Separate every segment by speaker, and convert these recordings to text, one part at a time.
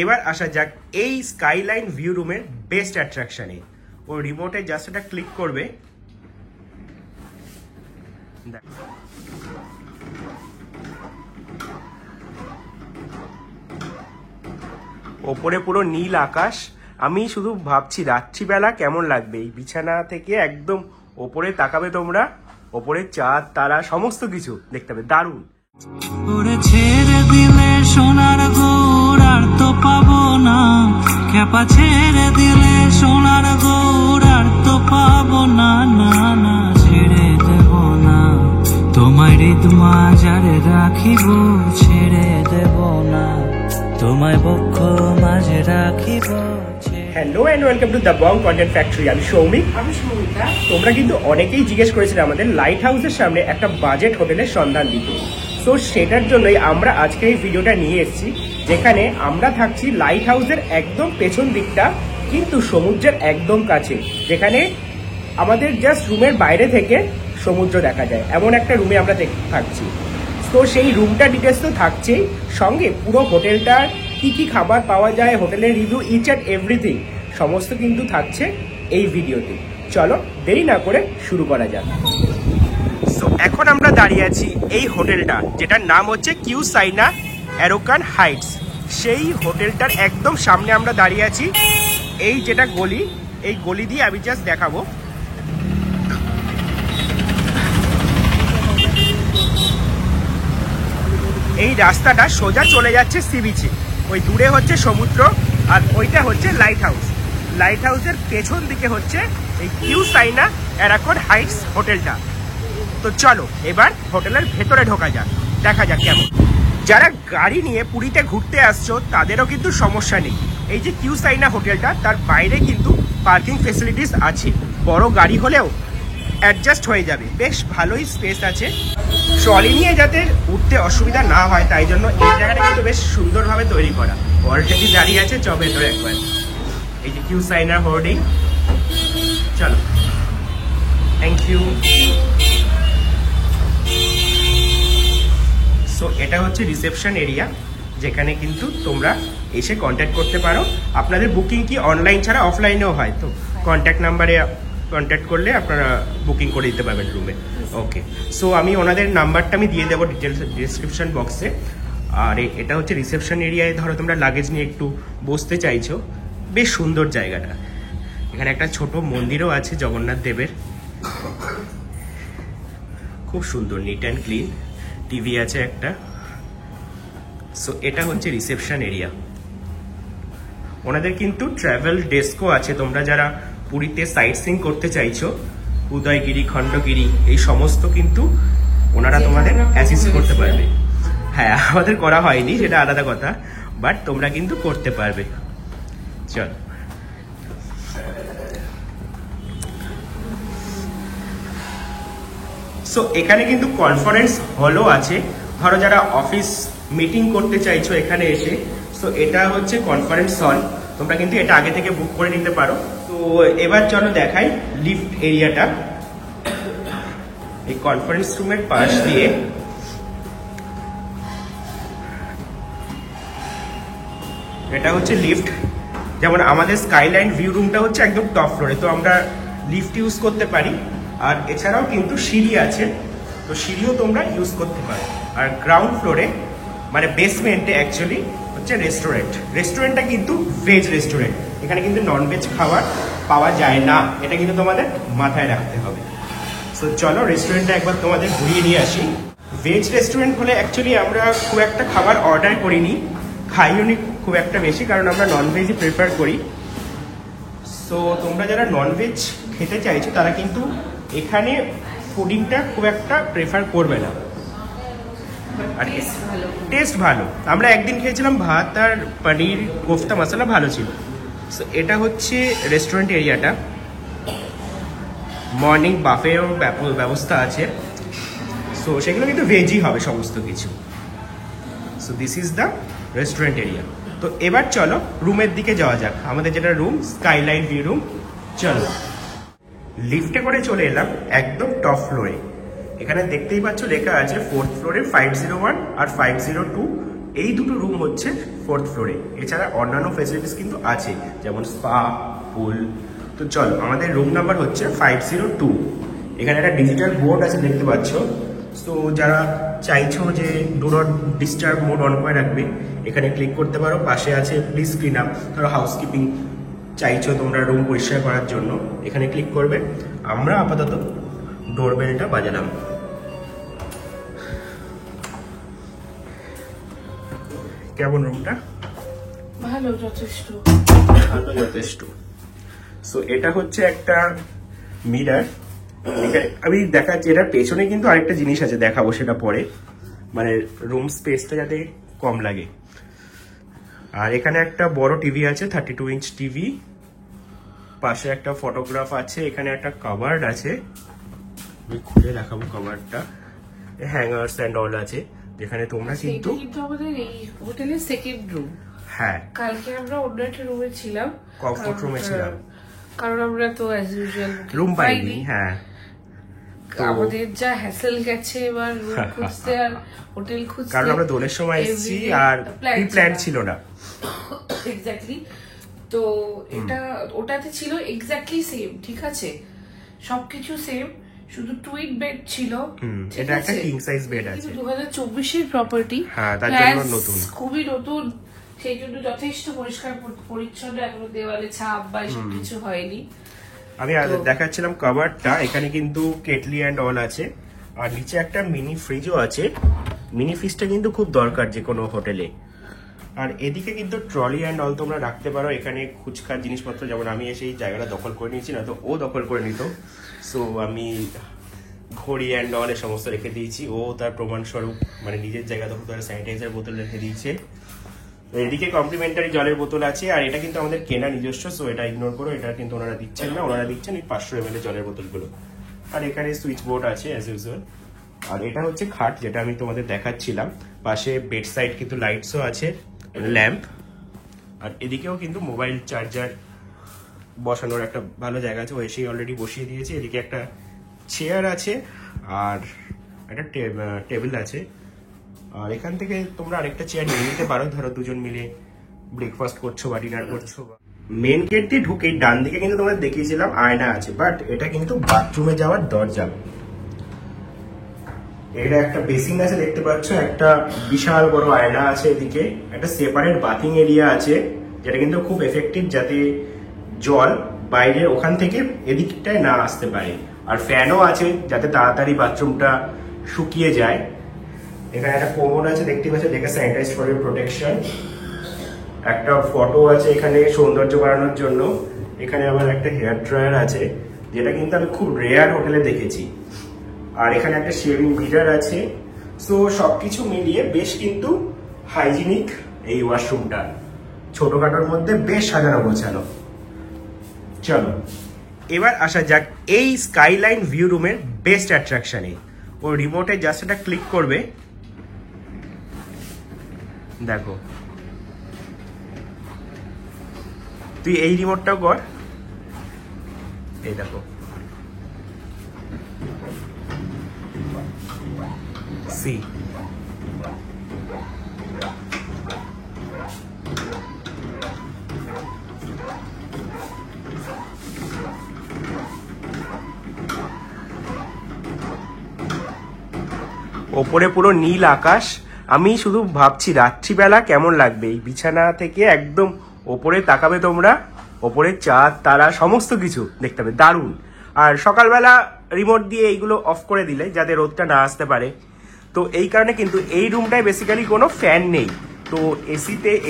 Speaker 1: এবার আসা যাক এই স্কাইলাইন ভিউ রুমের বেস্ট অ্যাট্রাকশনে। ও রিমোটে জাস্ট এটা ক্লিক করবে, ওপরে পুরো নীল আকাশ। আমি শুধু ভাবছি রাত্রিবেলা কেমন লাগবে। এই বিছানা থেকে একদম ওপরে তাকাবে তোমরা, ওপরে চাঁদ তারা সমস্ত কিছু দেখতে হবে, দারুণ।
Speaker 2: ছেড়ে দিলে সোনার গৌর আর তো পাবো না, খেপা ছেড়ে দিলে সোনার গৌর আর তো পাবো না, না না ছেড়ে দেব না তোমায় হৃদ মাঝারে রাখিব, ছেড়ে দেব না তোমায় বক্ষ মাঝে রাখিব।
Speaker 1: Hello and welcome to the Bong content factory. আমি সৌমিক।
Speaker 3: আমি সৌমিতা।
Speaker 1: তোমরা কিন্তু অনেকেই জিজ্ঞেস করেছিলে আমাদের লাইট হাউসের সামনে একটা বাজেট হোটেলের সন্ধান দিতে। তো সেটার জন্যই আমরা আজকে এই ভিডিওটা নিয়ে এসেছি, যেখানে আমরা থাকছি লাইট হাউসের একদম পেছন দিকটা, কিন্তু সমুদ্রের একদম কাছে, যেখানে আমাদের জাস্ট রুমের বাইরে থেকে সমুদ্র দেখা যায় এমন একটা রুমে আমরা থাকছি। তো সেই রুমটা ডিটেলস তো থাকছেই, সঙ্গে পুরো হোটেলটার কি কি খাবার পাওয়া যায়, হোটেলের রিভিউ, ইচ অ্যান্ড এভরিথিং সমস্ত কিন্তু থাকছে এই ভিডিওতে। চলো দেরি না করে শুরু করা যাক। সো এখন আমরা দাঁড়িয়ে আছি এই হোটেলটা, যেটার নাম হচ্ছে কিউ সাইনা অ্যারোকান হাইটস। সেই হোটেলটার একদম সামনে আমরা দাঁড়িয়ে আছি। এই যেটা গলি, এই গলি দিয়ে আমি জাস্ট দেখাবো। এই রাস্তাটা সোজা চলে যাচ্ছে সি বিচে। ওই দূরে হচ্ছে সমুদ্র, আর ওইটা হচ্ছে লাইট হাউস। লাইট হাউসের পেছন দিকে হচ্ছে এই কিউ সাইনা অ্যারাকন হাইটস হোটেলটা। তো চলো এবার হোটেলের ভেতরে ঢোকা যাক, দেখা যাক কেমন। যারা গাড়ি নিয়ে পুরীতে ঘুরতে আসছো তাদেরও কিন্তু সমস্যা নেই। এই যে কিউ সাইনা হোটেলটা, তার বাইরে কিন্তু পার্কিং ফেসিলিটিস আছে। বড় গাড়ি হলেও অ্যাডজাস্ট হয়ে যাবে, বেশ ভালোই স্পেস আছে। ট্রলি নিয়ে যাতে উঠতে অসুবিধা না হয় তাই জন্য এই জায়গাটা কিন্তু বেশ সুন্দরভাবে তৈরি করা। অলরেডি দাঁড়িয়ে আছে, চ ভেতরে একবার। এই যে কিউ সাইনা হোর্ডিং, চলো। Thank you. সো এটা হচ্ছে রিসেপশন এরিয়া, যেখানে কিন্তু তোমরা এসে কন্ট্যাক্ট করতে পারো। আপনাদের বুকিং কি অনলাইন ছাড়া অফলাইনেও হয়? তো কন্ট্যাক্ট নাম্বারে কন্ট্যাক্ট করলে আপনারা বুকিং করে দিতে পারবেন রুমে। ওকে, সো আমি ওনাদের নাম্বারটা আমি দিয়ে দেবো ডিটেলস ডিসক্রিপশন বক্সে। আর এটা হচ্ছে রিসেপশন এরিয়ায়, ধরো তোমরা লাগেজ নিয়ে একটু বসতে চাইছো, বেশ সুন্দর জায়গাটা। এখানে একটা ছোট মন্দিরও আছে জগন্নাথ দেবের, খুব সুন্দর, নিট অ্যান্ড ক্লিন। টিভি আছে একটা। সো এটা হচ্ছে রিসেপশন এরিয়া। ওনাদের কিন্তু ট্রাভেল ডেস্কও আছে। তোমরা যারা পুরীতে সাইট সিইং করতে চাইছো, উদয়গিরি, খণ্ডগিরি, এই সমস্ত কিন্তু ওনারা তোমাদের অ্যাসিস্ট করতে পারবে। হ্যাঁ, আমাদের করা হয়নি, সেটা আলাদা কথা, বাট তোমরা কিন্তু করতে পারবে। চল। সো এখানে কিন্তু কনফারেন্স হলও আছে। ধরো যারা অফিস মিটিং করতে চাইছো এখানে এসে, সো এটা হচ্ছে কনফারেন্স হল। তোমরা কিন্তু এটা আগে থেকে বুক করে নিতে পারো। তো এবার চলো দেখাই লিফট এরিয়াটা। এই কনফারেন্স রুমের পাশ দিয়ে এটা হচ্ছে লিফট। যেমন আমাদের স্কাইলাইন ভিউ রুমটা হচ্ছে একদম টপ ফ্লোরে, তো আমরা লিফট ইউজ করতে পারি। আর এছাড়াও কিন্তু সিঁড়ি আছে, তো সিঁড়িও তোমরা ইউজ করতে পারো। আর গ্রাউন্ড ফ্লোরে মানে বেসমেন্টে অ্যাকচুয়ালি হচ্ছে রেস্টুরেন্ট। রেস্টুরেন্টটা কিন্তু ভেজ রেস্টুরেন্ট, এখানে কিন্তু ননভেজ খাবার পাওয়া যায় না, এটা কিন্তু তোমাদের মাথায় রাখতে হবে। সো চলো রেস্টুরেন্টটা একবার তোমাদের ঘুরিয়ে নিয়ে আসি। ভেজ রেস্টুরেন্ট হলে অ্যাকচুয়ালি আমরা খুব একটা খাবার অর্ডার করিনি, খাইও নি খুব একটা বেশি, কারণ আমরা ননভেজই প্রেফার করি। সো তোমরা যারা ননভেজ খেতে চাইছো তারা কিন্তু এখানে ফুডিংটা খুব একটা প্রেফার করবে না। আর টেস্ট ভালো। আমরা একদিন খেয়েছিলাম ভাত আর পনির কোফতা মশলা, ভালো ছিল। সো এটা হচ্ছে রেস্টুরেন্ট এরিয়াটা। মর্নিং বাফেও ব্যবস্থা আছে, সো সেগুলো কিন্তু ভেজই হবে সমস্ত কিছু। So this is the restaurant area. তো এবার চলো রুমের দিকে যাওয়া যাক। আমাদের যেটা রুম, স্কাইলাইন ভিউ রুম। চলো লিফটে করে চলে এলাম একদম টপ ফ্লোরে। এখানে দেখতেই পাচ্ছ লেখা আছে 4th ফ্লোরে 501 আর 502 এই দুটো রুম হচ্ছে 4th ফ্লোরে। এছাড়া অন্যান্য ফেসিলিটিস কিন্তু আছে, যেমন স্পা, পুল। তো চলো, আমাদের রুম নাম্বার হচ্ছে 502। এখানে একটা ডিজিটাল বোর্ড আছে দেখতে পাচ্ছ। তো যারা চাইছো যে do not disturb mode on করে রাখবে, এখানে ক্লিক করতে পারো। পাশে আছে প্লিজ ক্লিন আপ, ধরো হাউসকিপিং চাইছো তোমরা রুম পরিষ্কার করার জন্য, এখানে ক্লিক করবে। আমরা আপাতত ডোরবেলটা বাজালাম। কেমন রুমটা?
Speaker 3: ভালো, যথেষ্ট
Speaker 1: ভালো, যথেষ্ট। সো এটা হচ্ছে একটা মিরার। আমি দেখাচ্ছি, এটার পেছনে কিন্তু আরেকটা জিনিস আছে, দেখাবো সেটা পরে, মানে রুম স্পেসটা যাতে কম লাগে। আর এখানে একটা বড় টিভি আছে, 32 ইঞ্চ টিভি। পাশে একটা ফটোগ্রাফ আছে, এখানে একটা কভার্ড আছে, আমি খুলে দেখাবো কভারটা। হ্যাঙ্গার্স এন্ড অল আছে, যেখানে তোমরা কিন্তু
Speaker 3: আমাদের এই হোটেলের সেকেন্ড রুম।
Speaker 1: হ্যাঁ,
Speaker 3: কালকে আমরা অন্য একটা রুমে ছিলাম,
Speaker 1: কমফোর্ট রুমে ছিলাম,
Speaker 3: কারণ আমরা তো অ্যাজ ইউজুয়াল
Speaker 1: রুম পাইনি। হ্যাঁ,
Speaker 3: আমাদের যা হ্যাসেল গেছে এবার রুম খুঁজতে আর হোটেল খুঁজতে,
Speaker 1: কারণ আমরা দোলের সময় এসেছি আর প্রি প্ল্যান ছিল না।
Speaker 3: এক্স্যাক্টলি। তো এটা ওটাতে ছিল এক্স্যাক্টলি সেম, ঠিক আছে, সবকিছু সেম, শুধু টুইন বেড ছিল।
Speaker 1: এটা একটা কিং সাইজ বেড আছে,
Speaker 3: 2024 এর প্রপার্টি।
Speaker 1: হ্যাঁ, তার জন্য নতুন,
Speaker 3: খুবই নতুন, সেই জন্য যথেষ্ট পরিষ্কার পরিচ্ছন্ন, এখনো দেওয়ালে ছাপ বা এসব কিছু হয়নি।
Speaker 1: আমি দেখাচ্ছিলাম কভারটা, এখানে কিন্তু কেটলি অ্যান্ড অল আছে, আর নিচে একটা মিনি ফ্রিজও আছে। মিনি ফ্রিজটা কিন্তু খুব দরকার যে কোনো হোটেলে। আর এদিকে কিন্তু ট্রলি অ্যান্ড অল তোমরা রাখতে পারো, এখানে খুচখার জিনিসপত্র, যেমন আমি এসে এই জায়গাটা দখল করে নিয়েছি, না তো ও দখল করে নিত। সো আমি ঘড়ি অ্যান্ড অল এ সমস্ত রেখে দিয়েছি, ও তার প্রমাণস্বরূপ মানে নিজের জায়গা দখল করে স্যানিটাইজার বোতল রেখে দিয়েছে। এদিকে কমপ্লিমেন্টারি জলের বোতল আছে, আর এটা কিন্তু আমাদের কেনা নিজস্ব, সো এটা ইগনোর করো, এটা কিন্তু ওনারা দিচ্ছেন না, ওনারা দিচ্ছেন এই 500 ml জলের বোতলগুলো। আর এখানে সুইচ বোর্ড আছে অ্যাজ ইউজুয়াল। আর এটা হচ্ছে খাট, যেটা আমি তোমাদের দেখাচ্ছিলাম। পাশে বেড সাইড কিন্তু লাইটসও আছে, ল্যাম্প। আর এদিকেও কিন্তু মোবাইল চার্জার বসানোর একটা ভালো জায়গা আছে, ও এসেই অলরেডি বসিয়ে দিয়েছে। এদিকে একটা চেয়ার আছে আর একটা টেবিল আছে। আর এখান থেকে তোমরা আরেকটা চেয়ার নিয়ে নিতে পারো, ধরো দুজন মিলে ব্রেকফাস্ট করছো বা ডিনার করছো। মেন গেট দিয়ে ঢুকে ডান দিকে কিন্তু তোমাদের দেখিয়েছিলাম আয়না আছে, বাট এটা কিন্তু বাথরুমে যাওয়ার দরজা। এটা একটা বেসিন আছে দেখতে পাচ্ছ, একটা বিশাল বড় আয়না আছে, এদিকে একটা সেপারেট বাথিং এরিয়া আছে, যেটা কিন্তু খুব এফেক্টিভ, যাতে জল বাইরে ওখান থেকে এদিকটায় না আসতে পারে। আর ফ্যানও আছে, যাতে তাড়াতাড়ি বাথরুমটা শুকিয়ে যায়। এখানে একটা কোমর আছে দেখতে পাচ্ছ, দেখে স্যানিটাইজ ফর ইউর প্রোটেকশন। একটা ফটো আছে এখানে সৌন্দর্য বাড়ানোর জন্য। এখানে আবার একটা হেয়ার ড্রায়ার আছে, যেটা কিন্তু আমি খুব রেয়ার হোটেলে দেখেছি। আর এখানে একটা শেভিং মিরার আছে। সো সবকিছু মিলিয়ে বেশ কিন্তু হাইজিনিক এই ওয়াশরুমটা, ছোটখাটোর মধ্যে বেশ সাজানো গোছানো। চলো এবার আসা যাক এই স্কাইলাইন ভিউ রুমের বেস্ট অ্যাট্রাকশনে। ও রিমোটে জাস্ট এটা ক্লিক করবে, দেখো তুই এই রিমোটটাও কর, এই দেখো সি। ওপরে পুরো নীল আকাশ। আমি শুধু ভাবছি রাত্রিবেলা কেমন লাগবে, এই বিছানা থেকে একদম ওপরে তাকাবে তোমরা, ওপরে চাঁদ তারা সমস্ত কিছু দেখতে হবে, দারুণ। আর সকালবেলা রিমোট দিয়ে এইগুলো অফ করে দিলে যাতে রোদটা না আসতে পারে। তো এই কারণে কিন্তু এই রুমটায় বেসিক্যালি কোনো ফ্যান নেই, তো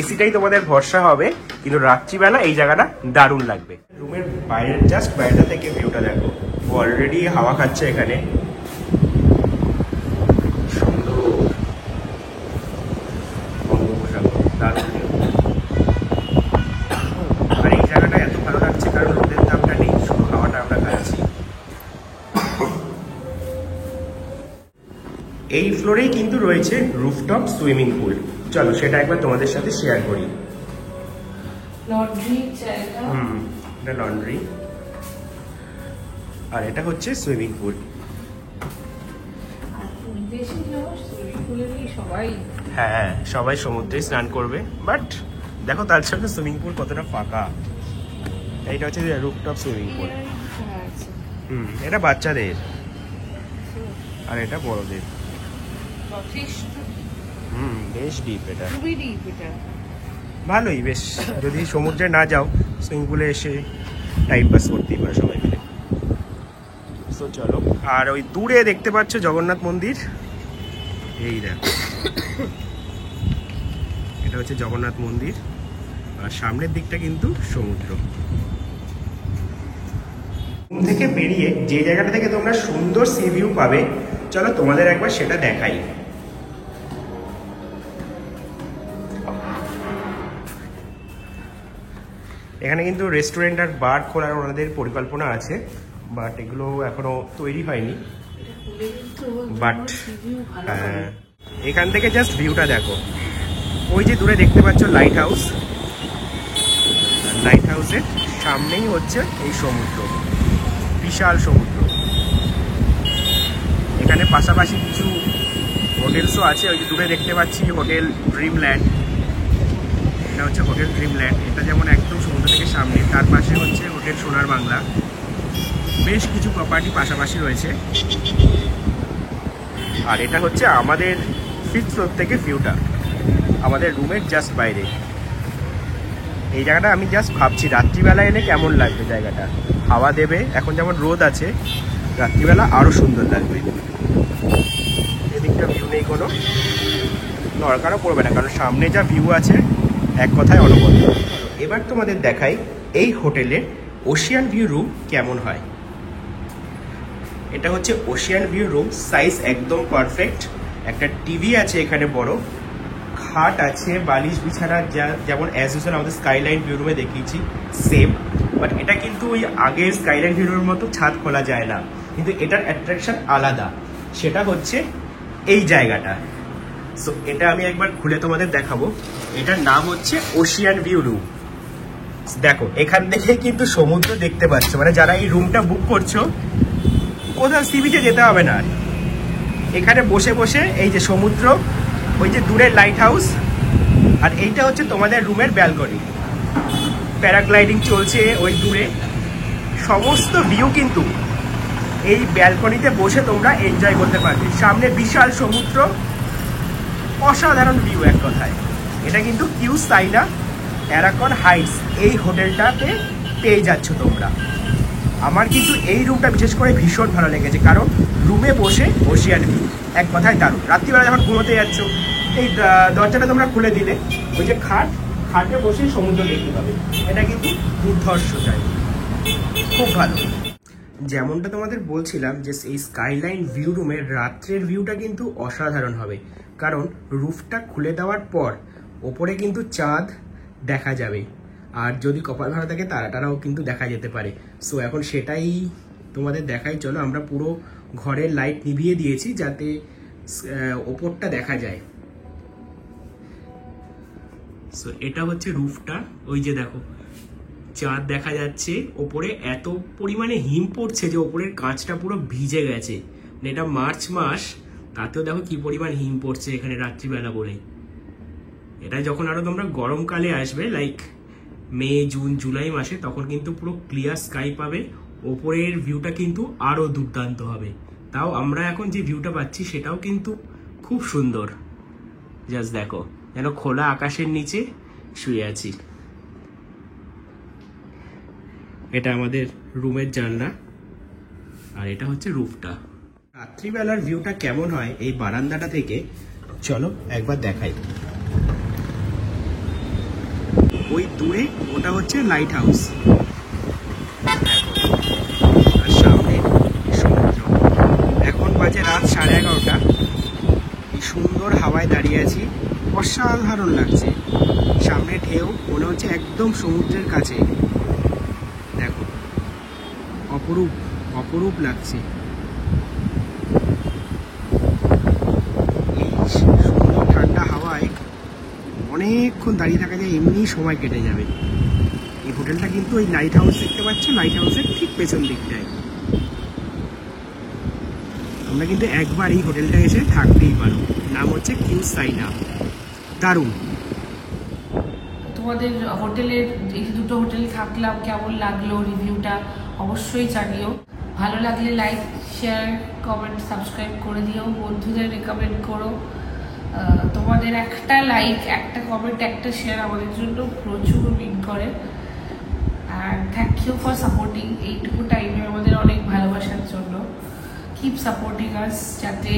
Speaker 1: এসিটাই তোমাদের ভরসা হবে, কিন্তু রাত্রিবেলা এই জায়গাটা দারুণ লাগবে। রুমের বাইরের জাস্ট বাইরেটা থেকে ভিউটা দেখো, অলরেডি হাওয়া খাচ্ছে এখানে, আর এই জায়গাটা এত ভালো লাগছে কারণ রোদের তাপটা নেই, শুধু হাওয়াটা আমরা খাচ্ছি। এই ফ্লোরেই কিন্তু রয়েছে রুফটপ সুইমিং পুল। চলো সেটা একবার তোমাদের সাথে শেয়ার করি।
Speaker 3: লন্ড্রি জায়গা,
Speaker 1: এটা লন্ড্রি, আর এটা হচ্ছে সুইমিং পুল।
Speaker 3: আর বিদেশি সুইমিং পুলে সবাই
Speaker 1: হ্যাঁ, সবাই সমুদ্রে স্নান করবে, বাট দেখো তার সাথে সুইমিং পুল কতটা ফাঁকা। এইটা হচ্ছে রুফটপ সুইমিং পুল। এটা বাচ্চাদের আর এটা বড়দের। বেশ ডিপ এটা, ভালোই বেশ। যদি সমুদ্রে না যাও, সুইমিং পুলে এসে টাইম পাস করতেই পারো সবাই মিলে। তো চলো, আর ওই দূরে দেখতে পাচ্ছ জগন্নাথ মন্দির, এই দেখো এটা হচ্ছে জগন্নাথ মন্দির, আর সামনের দিকটা কিন্তু সমুদ্র। রুম থেকে বেরিয়ে যে জায়গাটা থেকে তোমরা সুন্দর সি ভিউ পাবে, চলো তোমাদের একবার সেটা দেখাই। এখানে কিন্তু রেস্টুরেন্ট আর বার খোলার ওনাদের পরিকল্পনা আছে, বাট এগুলো এখনো তৈরি হয়নি। বাট এখান থেকে জাস্ট ভিউটা দেখো, ওই যে দূরে দেখতে পাচ্ছ লাইট হাউস, লাইট হাউসের সামনেই হচ্ছে এই সমুদ্র, বিশাল সমুদ্র। এখানে পাশাপাশি কিছু হোটেলসও আছে, ওই যে দূরে দেখতে পাচ্ছি হোটেল ড্রিমল্যান্ড, এটা হচ্ছে হোটেল ড্রিমল্যান্ড। এটা যেমন একদম সমুদ্র থেকে সামনে, তার পাশে হচ্ছে হোটেল সোনার বাংলা। বেশ কিছু প্রপার্টি পাশাপাশি রয়েছে। আর এটা হচ্ছে আমাদের 5th ফ্লোর থেকে ভিউটা, আমাদের রুমের জাস্ট বাইরে। এই জায়গাটা আমি জাস্ট ভাবছি রাত্রিবেলা এলে কেমন লাগবে জায়গাটা, হাওয়া দেবে, এখন যেমন রোদ আছে, রাত্রিবেলা আরও সুন্দর লাগবে। এদিকটা ভিউ নেই, কোনো দরকারও পড়বে না, কারণ সামনে যা ভিউ আছে এক কথায় অনবদ্য। এবার তোমাদের দেখাই এই হোটেলের ওশিয়ান ভিউ রুম কেমন হয়। এটা হচ্ছে ওশিয়ান ভিউ রুম, সাইজ একদম পারফেক্ট। একটা টিভি আছে এখানে, বড় খাট আছে, বালিশ বিছানা যেমন অ্যাজ ইউজুয়াল আমাদের স্কাইলাইন ভিউ রুমে দেখিয়েছি সেম। বাট এটা কিন্তু ওই আগের স্কাইলাইন ভিউ রুমের মতো ছাদ খোলা যায় না, কিন্তু এটার অ্যাট্রাকশন আলাদা, সেটা হচ্ছে এই জায়গাটা। সো এটা আমি একবার খুলে তোমাদের দেখাবো। এটার নাম হচ্ছে ওশিয়ান ভিউ রুম। দেখো এখান থেকে কিন্তু সমুদ্র দেখতে পাচ্ছ, মানে যারা এই রুমটা বুক করছো কোথাও সি বিচে যেতে হবে না, এখানে বসে বসে এই যে সমুদ্র, ওই যে দূরের লাইট হাউস, আর এইটা হচ্ছে তোমাদের রুমের ব্যালকনি। প্যারাগ্লাইডিং চলছে ওই দূরে, সমস্ত ভিউ কিন্তু এই ব্যালকনিতে বসে তোমরা এনজয় করতে পারবে। সামনে বিশাল সমুদ্র, অসাধারণ ভিউ এক কথায়। এটা কিন্তু কিউ সাইনা অ্যারাকন হাইটস এই হোটেলটাতে পেয়ে যাচ্ছ তোমরা। আমার কিন্তু এই রুমটা বিশেষ করে ভীষণ ভালো লেগেছে, কারণ রুমে বসে ওশিয়ান ভিউ এক কথায় দারুণ। রাত্রিবেলা যখন ঘুমোতে যাচ্ছ, এই দরজাটা তোমরা খুলে দিলে ওই যে খাটে বসে সমুদ্র দেখতে পাবে। এটা কিন্তু দুর্ধর্ষ জায়গা, খুব ভালো। যেমনটা তোমাদের বলছিলাম যে এই স্কাইলাইন ভিউ রুমের রাত্রের ভিউটা কিন্তু অসাধারণ হবে, কারণ রুফটা খুলে দেওয়ার পর ওপরে কিন্তু চাঁদ দেখা যাবে, আর যদি কপাল ভালো থাকে তারাটাও কিন্তু দেখা যেতে পারে। সো এখন সেটাই তোমাদের দেখাই। চলো, আমরা পুরো ঘরের লাইট নিভিয়ে দিয়েছি যাতে ওপরটা দেখা যায়। সো এটা হচ্ছে রুফটা, ওই যে দেখো চাঁদ দেখা যাচ্ছে ওপরে, এত পরিমাণে হিম পড়ছে যে ওপরের কাঁচটা পুরো ভিজে গেছে। এটা মার্চ মাস, তাতেও দেখো কি পরিমাণ হিম পড়ছে এখানে রাত্রিবেলা বলে। এটা যখন আরো তোমরা গরমকালে আসবে, লাইক মে জুন জুলাই মাসে, তখন কিন্তু পুরো ক্লিয়ার স্কাই পাবে, ওপরের ভিউটা কিন্তু আরো দুর্দান্ত হবে। তাও আমরা এখন যে ভিউটা পাচ্ছি সেটাও কিন্তু খুব সুন্দর। জাস্ট দেখো, যেন খোলা আকাশের নিচে শুয়ে আছি। এটা আমাদের রুমের জানলা, আর এটা হচ্ছে রুফটা। রাত্রিবেলার ভিউটা কেমন হয় এই বারান্দাটা থেকে, চলো একবার দেখাই। ওই দূরে ওটা হচ্ছে লাইট হাউস, আর সামনে সমুদ্র। এখন বাজে রাত 11:30। এই সুন্দর হাওয়ায় দাঁড়িয়ে আছি, অসাধারণ লাগছে। সামনে ঢেউ, মনে হচ্ছে একদম সমুদ্রের কাছে। দেখো অপরূপ অপরূপ লাগছে। এই সুন্দর ঠান্ডা হাওয়ায় অনেকক্ষণ দাঁড়িয়ে থাকা যায়, এমনি সময় কেটে যাবে। এই হোটেলটা কিন্তু ওই লাইট হাউস দেখতে পাচ্ছ, লাইট হাউসের ঠিক পেছন দিকটায়। তোমরা কিন্তু একবার এই হোটেলটা এসে থাকতেই পারো। নাম হচ্ছে কিউ সাইনা। দারুণ।
Speaker 3: তোমাদের হোটেলের এই দুটো হোটেলে থাকলাম, কেমন লাগলো রিভিউটা অবশ্যই জানিও। ভালো লাগলে লাইক, শেয়ার, কমেন্ট, সাবস্ক্রাইব করে দিও, বন্ধুদের রেকমেন্ড করো। তোমাদের একটা লাইক, একটা কমেন্ট, একটা শেয়ার আমাদের জন্য প্রচুর মিন করে। আর থ্যাংক ইউ ফর সাপোর্টিং এইটুকু টাইমে আমাদের অনেক ভালোবাসার জন্য। কিপ সাপোর্টিং আস, যাতে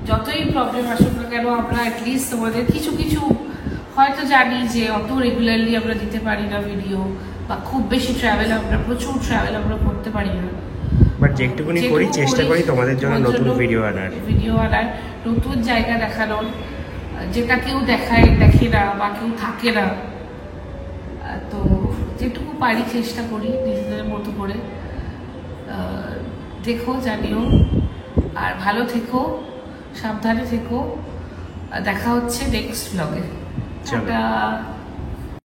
Speaker 3: যতই প্রবলেম আসুক না কেন আমরা অ্যাটলিস্ট তোমাদের কিছু কিছু হয়তো জানি যে অত রেগুলারলি আমরা দিতে পারি না ভিডিও, বা খুব বেশি ট্রাভেল, আমরা প্রচুর ট্রাভেল আমরা করতে পারি না,
Speaker 1: বাট যেটুকুনি করি চেষ্টা করি তোমাদের জন্য নতুন ভিডিও আনার,
Speaker 3: নতুন জায়গা দেখানোর, যেটা কেউ দেখে না বা কেউ থাকে না। তো যেটুকু পারি চেষ্টা করি নিজেদের মতো করে। দেখো, জানিও, আর ভালো থেকো, সাবধানে থেকো। দেখা হচ্ছে নেক্সট ব্লগে। টাটা।